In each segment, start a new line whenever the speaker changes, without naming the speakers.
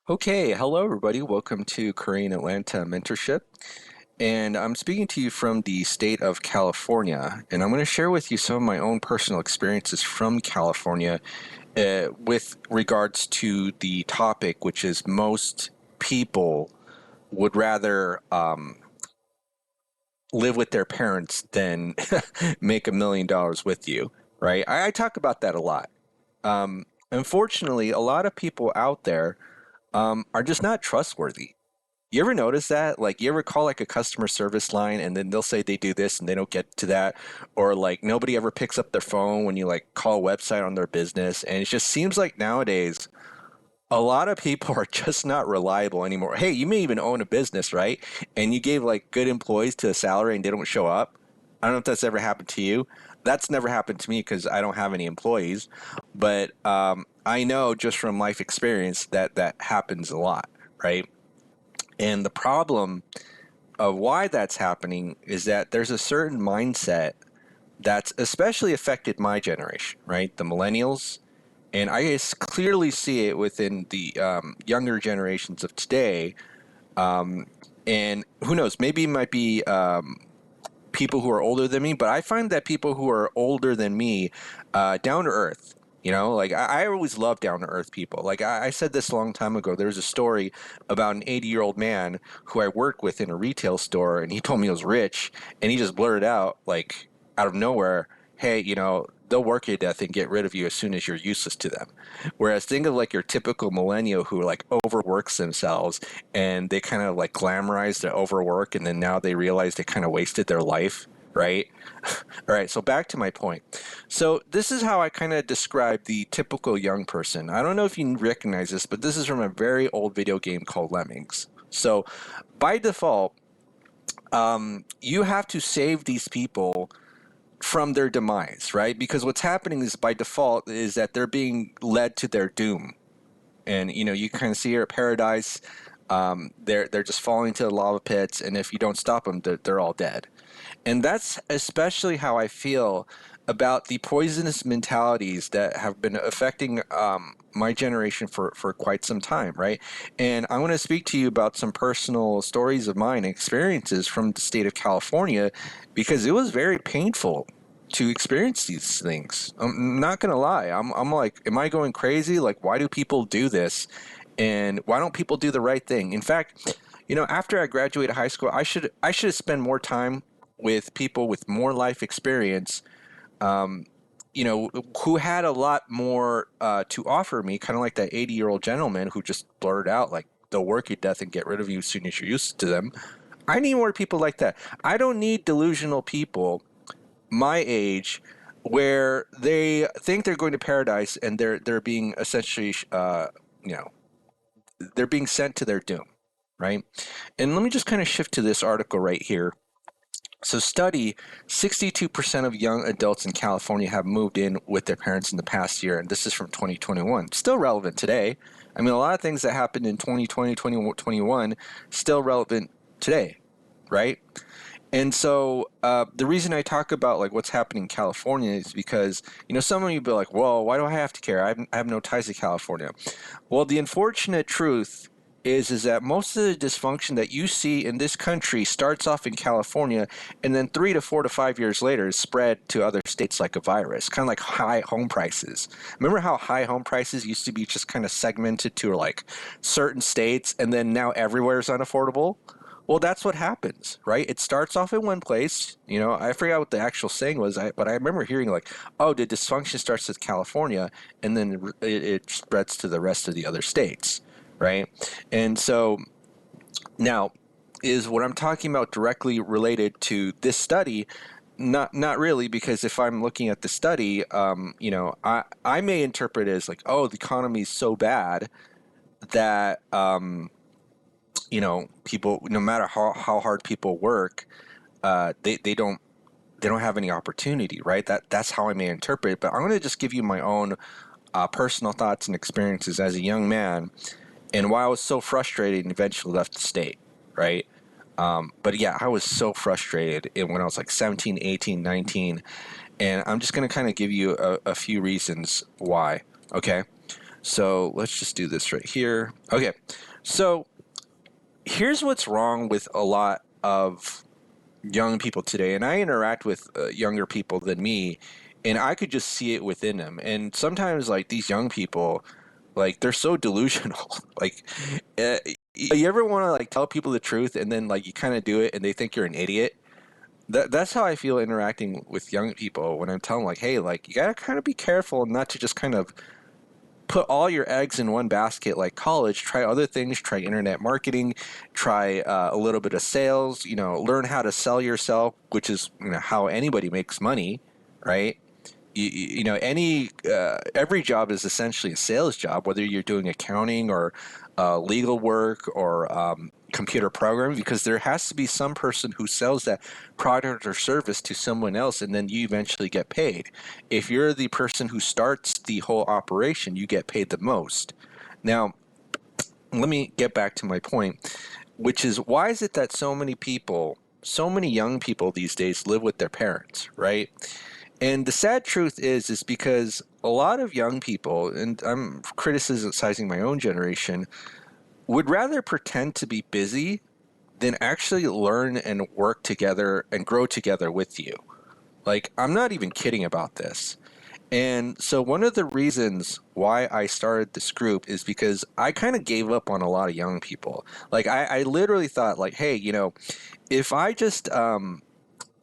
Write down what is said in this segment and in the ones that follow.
Okay, hello everybody. Welcome to Korean Atlanta Mentorship. And I'm speaking to you from the state of California. And I'm going to share with you some of my own personal experiences from California with regards to the topic, which is most people would rather live with their parents than make $1 million with you, right? I talk about that a lot. Unfortunately, a lot of people out there are just not trustworthy. You ever notice that? Like, you ever call like a customer service line and then they'll say they do this and they don't get to that? Or like nobody ever picks up their phone when you like call a website on their business. And it just seems like nowadays a lot of people are just not reliable anymore. Hey, you may even own a business, right? And you gave like good employees to a salary and they don't show up. I don't know if that's ever happened to you. That's never happened to me because I don't have any employees. But I know just from life experience that that happens a lot, right? And the problem of why that's happening is that there's a certain mindset that's especially affected my generation, right? The millennials. And I clearly see it within the younger generations of today. And who knows, maybe it might be people who are older than me, but I find that people who are older than me, down to earth. You know, like I always love down to earth people. Like I said this a long time ago. There was a story about an 80-year-old man who I worked with in a retail store, and he told me he was rich, and he just blurted out, like out of nowhere, "Hey, they'll work you to death and get rid of you as soon as you're useless to them." Whereas think of like your typical millennial who like overworks themselves and they kind of like glamorize their overwork, and then now they realize they kind of wasted their life, right? All right, so back to my point. So this is how I kind of describe the typical young person. I don't know if you recognize this, but this is from a very old video game called Lemmings. So by default, you have to save these people from their demise, right? Because what's happening is by default is that they're being led to their doom. And you kind of see here at Paradise, they're just falling to the lava pits, and if you don't stop them, they're all dead. And that's especially how I feel about the poisonous mentalities that have been affecting my generation for quite some time, right? And I want to speak to you about some personal stories of mine, experiences from the state of California, because it was very painful to experience these things. I'm not gonna lie. I'm like, am I going crazy? Like, why do people do this? And why don't people do the right thing? In fact, after I graduated high school, I should have spent more time with people with more life experience, who had a lot more to offer me, kind of like that 80-year-old gentleman who just blurted out, like, they'll work you to death and get rid of you as soon as you're used to them. I need more people like that. I don't need delusional people my age where they think they're going to paradise and they're being essentially, you know, they're being sent to their doom, right? And let me just kind of shift to this article right here. So, study 62% of young adults in California have moved in with their parents in the past year, and this is from 2021. Still relevant today. I mean, a lot of things that happened in 2020, 2021, still relevant today, right? And so the reason I talk about like what's happening in California is because some of you be like, "Well, why do I have to care? I have no ties to California." Well, the unfortunate truth is that most of the dysfunction that you see in this country starts off in California, and then 3 to 4 to 5 years later is spread to other states like a virus, kind of like high home prices. Remember how high home prices used to be just kind of segmented to like certain states, and then now everywhere is unaffordable? Well, that's what happens, right? It starts off in one place. I forgot what the actual saying was, but I remember hearing like, "Oh, the dysfunction starts with California, and then it spreads to the rest of the other states," right? And so now, is what I'm talking about directly related to this study? Not really, because if I'm looking at the study, I may interpret it as like, "Oh, the economy is so bad that." People, no matter how hard people work, they don't have any opportunity, right? That's how I may interpret it. But I'm going to just give you my own personal thoughts and experiences as a young man, and why I was so frustrated and eventually left the state, right? But yeah, I was so frustrated when I was like 17, 18, 19, and I'm just going to kind of give you a few reasons why. Okay. So let's just do this right here. Okay. So here's what's wrong with a lot of young people today, and I interact with younger people than me, and I could just see it within them. And sometimes, like these young people, like they're so delusional. Like, uh, you ever want to like tell people the truth, and then like you kind of do it, and they think you're an idiot. That's how I feel interacting with young people when I'm telling like, hey, like you gotta kind of be careful not to just kind of put all your eggs in one basket like college. Try other things, try internet marketing, try a little bit of sales, learn how to sell yourself, which is how anybody makes money, right? Any every job is essentially a sales job, whether you're doing accounting or legal work or computer programming, because there has to be some person who sells that product or service to someone else, and then you eventually get paid. If you're the person who starts the whole operation, you get paid the most. Now, let me get back to my point, which is why is it that so many young people these days live with their parents, right? And the sad truth is because a lot of young people, and I'm criticizing my own generation, would rather pretend to be busy than actually learn and work together and grow together with you. Like, I'm not even kidding about this. And so, one of the reasons why I started this group is because I kind of gave up on a lot of young people. Like, I literally thought, like, hey, if I just kind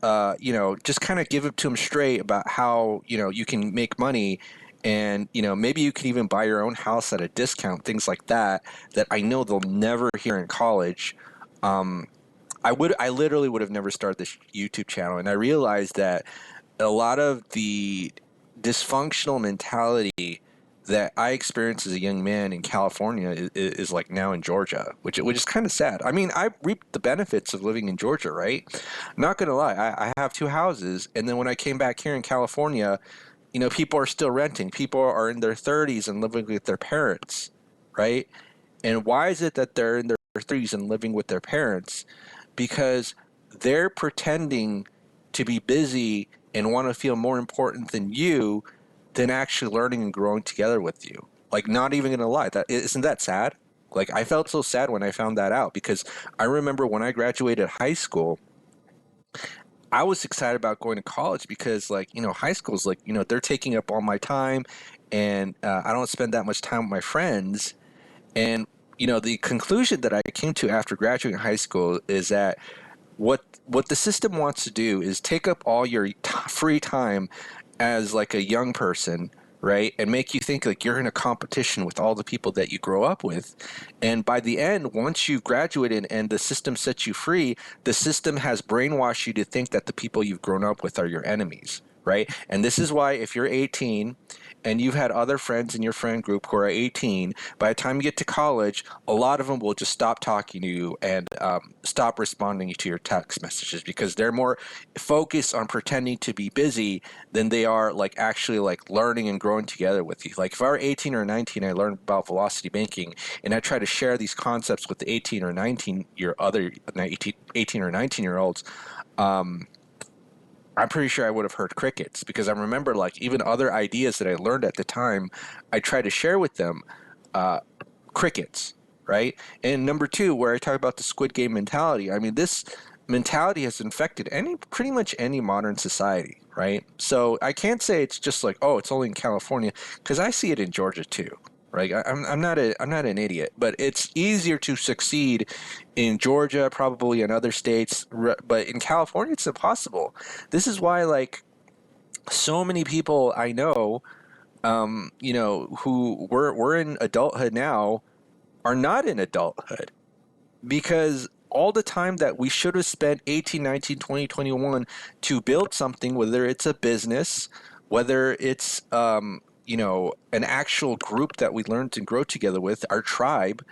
of give it to them straight about how, you can make money and, maybe you can even buy your own house at a discount, things like that, that I know they'll never hear in college. Um, I literally would have never started this YouTube channel. And I realized that a lot of the dysfunctional mentality that I experienced as a young man in California is like now in Georgia, which is kind of sad. I mean, I reaped the benefits of living in Georgia, right? Not gonna lie, I have two houses, and then when I came back here in California, people are still renting. People are in their 30s and living with their parents, right? And why is it that they're in their 30s and living with their parents? Because they're pretending to be busy and want to feel more important than you than actually learning and growing together with you. Like, not even gonna lie, that isn't that sad? Like, I felt so sad when I found that out because I remember when I graduated high school, I was excited about going to college because, like, high school is like, they're taking up all my time, and I don't spend that much time with my friends. And the conclusion that I came to after graduating high school is that what the system wants to do is take up all your free time as like a young person, right? And make you think like you're in a competition with all the people that you grow up with. And by the end, once you graduated and the system sets you free, the system has brainwashed you to think that the people you've grown up with are your enemies, right? And this is why if you're 18 and you've had other friends in your friend group who are 18, by the time you get to college, a lot of them will just stop talking to you and stop responding to your text messages because they're more focused on pretending to be busy than they are like actually like learning and growing together with you. Like if I were 18 or 19, I learned about velocity banking and I try to share these concepts with the 18 or 19 year other 18 or 19 year olds. Um, I'm pretty sure I would have heard crickets because I remember like even other ideas that I learned at the time, I tried to share with them, uh, crickets, right? And number two, where I talk about the Squid Game mentality, I mean, this mentality has infected pretty much any modern society, right? So I can't say it's just like, oh, it's only in California, because I see it in Georgia too. Right, I'm not an idiot, but it's easier to succeed in Georgia, probably in other states, but in California, it's impossible. This is why, like, so many people I know, who were in adulthood now are not in adulthood because all the time that we should have spent 18, 19, 20, 21 to build something, whether it's a business, whether it's, an actual group that we learn to grow together with, our tribe,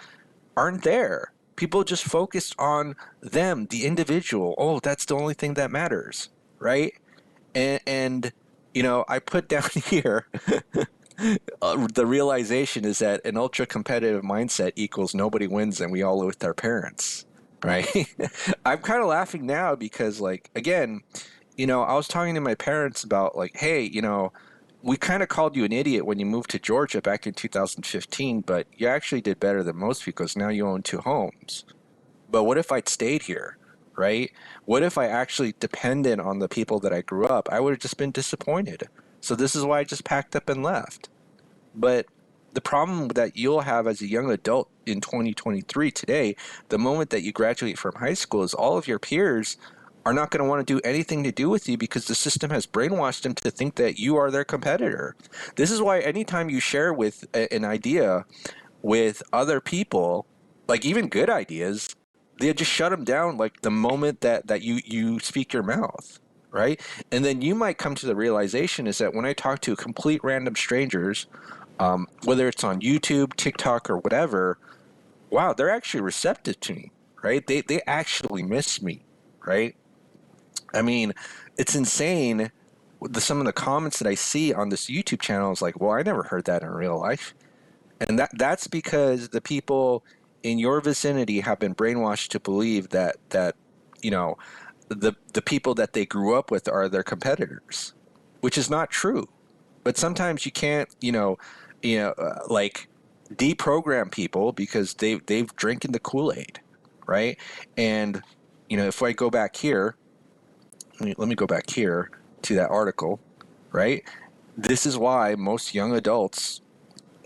aren't there. People just focused on them, the individual. Oh, that's the only thing that matters, right? And I put down here the realization is that an ultra competitive mindset equals nobody wins and we all live with our parents, right? I'm kind of laughing now because, like, again, I was talking to my parents about, like, hey, we kind of called you an idiot when you moved to Georgia back in 2015, but you actually did better than most because now you own two homes. But what if I'd stayed here, right? What if I actually depended on the people that I grew up? I would have just been disappointed. So this is why I just packed up and left. But the problem that you'll have as a young adult in 2023 today, the moment that you graduate from high school, is all of your peers are not going to want to do anything to do with you because the system has brainwashed them to think that you are their competitor. This is why anytime you share with an idea with other people, like even good ideas, they just shut them down like the moment that you speak your mouth, right? And then you might come to the realization is that when I talk to complete random strangers, whether it's on YouTube, TikTok, or whatever, wow, they're actually receptive to me, right? They actually miss me, right? I mean, it's insane. Some of the comments that I see on this YouTube channel is like, well, I never heard that in real life. And that's because the people in your vicinity have been brainwashed to believe that you know the people that they grew up with are their competitors, which is not true. But sometimes you can't like deprogram people because they've drinking the Kool-Aid, right? And if I go back here, let me go back here to that article, right? This is why most young adults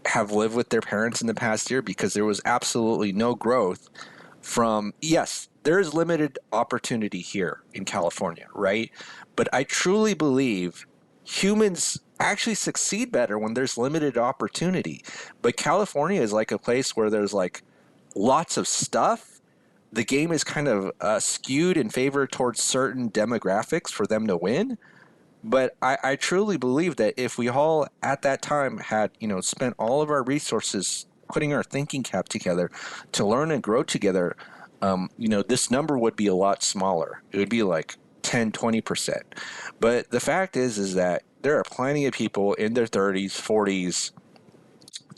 have lived with their parents in the past year because there was absolutely no growth from, yes, there is limited opportunity here in California, right? But I truly believe humans actually succeed better when there's limited opportunity. But California is like a place where there's like lots of stuff. The game is kind of skewed in favor towards certain demographics for them to win. But I truly believe that if we all at that time had, spent all of our resources putting our thinking cap together to learn and grow together, this number would be a lot smaller. It would be like 10, 20%. But the fact is that there are plenty of people in their 30s, 40s,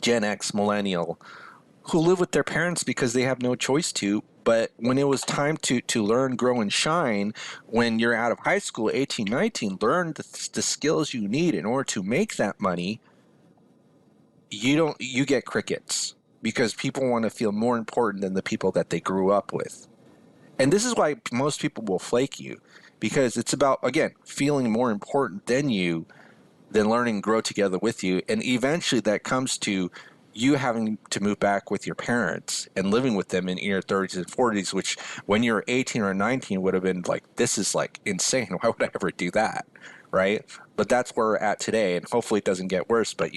Gen X, millennial, who live with their parents because they have no choice to. But when it was time to learn, grow, and shine, when you're out of high school, 18, 19, learn the skills you need in order to make that money, you get crickets because people want to feel more important than the people that they grew up with. And this is why most people will flake you because it's about, again, feeling more important than you, than learning and grow together with you. And eventually that comes to you having to move back with your parents and living with them in your 30s and 40s, which when you're 18 or 19 would have been like, this is like insane. Why would I ever do that? Right. But that's where we're at today. And hopefully it doesn't get worse. But,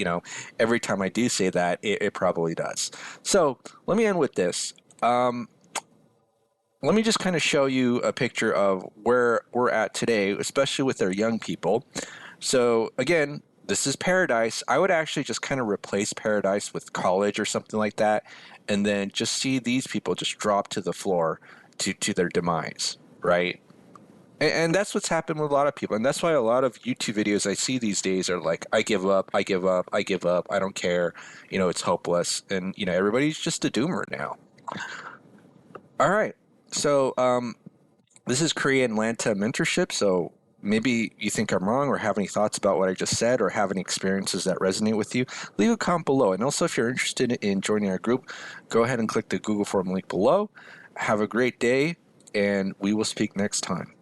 every time I do say that, it probably does. So let me end with this. Let me just kind of show you a picture of where we're at today, especially with our young people. So again, this is Paradise. I would actually just kind of replace Paradise with college or something like that, and then just see these people just drop to the floor to their demise, right? And that's what's happened with a lot of people. And that's why a lot of YouTube videos I see these days are like, I give up, I give up, I give up, I don't care, it's hopeless. And, everybody's just a doomer now. All right. So this is Korean Lanta Mentorship. So maybe you think I'm wrong or have any thoughts about what I just said or have any experiences that resonate with you, leave a comment below. And also, if you're interested in joining our group, go ahead and click the Google form link below. Have a great day, and we will speak next time.